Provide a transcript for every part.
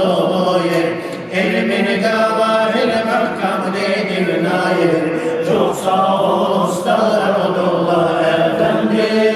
olduğu yer. İlmin gavahir mahkam değil nair. Çok sağ ol Usta Abdullah Efendi.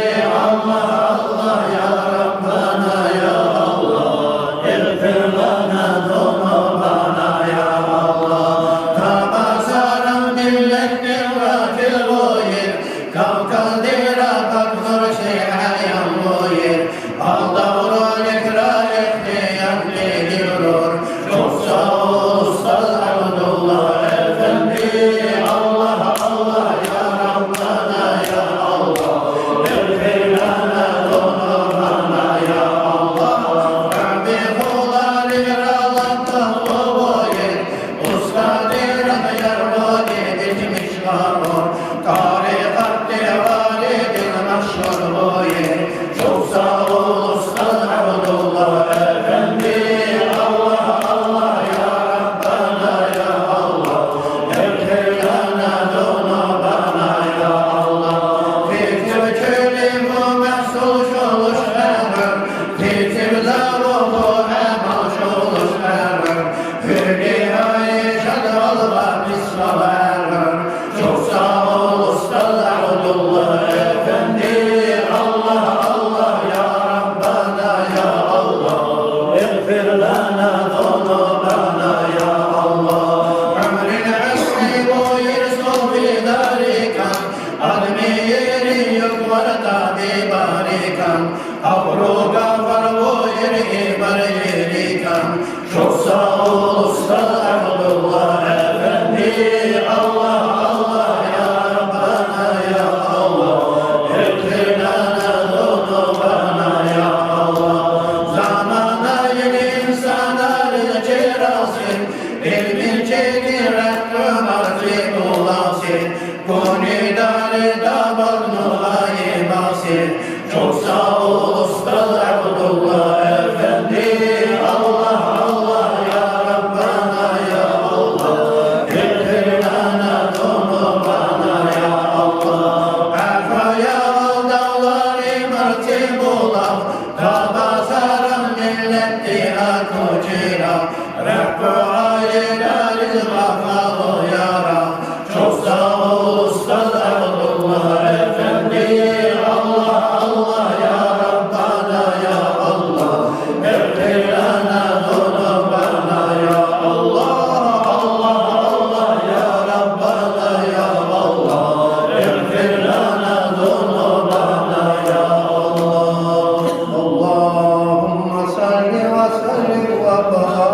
Allah Allah ya Rabbana ya Allah. İğfir lana zunubana ya Allah. Tabasaran millettir vakil bu yer. Kavkal dira bakmur şeyhayan bu yer. Allah vurur ikrar etti yakli diyor. Çok sağ ol Usta Abdullah Efendi. Allah Allah ya Rabbana ya Allah. İğfir lana zunubana ya Allah. Rabbi kular ikralakta bu yer. Usta dira yar bu geçmiş var o. Tarikat devaridin maşhur bu yer. Çok sağ ol Usta Abdullah Efendi. Allah Allah ya Rabbana ya Allah. İğfir lana zunubana ya Allah. Fikir köylü mahsul şoluş erur. Fikir zavuğu emaş oluş erur. Hürri ayşad Allah bismillah erur. Çok sağ ol Usta Abdullah Efendi. Allah Allah ya Rabbana ya Allah. İğfir lana zunubana ya Allah. Ömrün asli bu yer sohbi darikan. Admi yeri yok var tabi barikan. Avru gafar bu yeri ibar yerikan. Çok sağ ol Usta Abdullah Efendi. Allah Allah ya Rabbana ya Allah. İğfir lana zunubana ya Allah. Zamana yeni insanların cerasın. İlmin çekir hakkı marzi bulasın. Kunidari dabal nuhayi basir. Çok sağ ol Usta Abdullah Efendi. Allah Allah ya Rabbana ya Allah. İğfir lana zunubana ya Allah. Erfaya dağları marti bulam. Tabasaran milletti akucira. Rabbü aileleriz vafalı yara. Çok sağ ol Usta Abdullah Efendi. Allah Allah ya Rabbana ya Allah. İğfir lana zunubana ya Allah. Allah Allah ya Rabbana ya Allah. İğfir lana zunubana ya Allah. Allahümme salli ve sellim ve barik.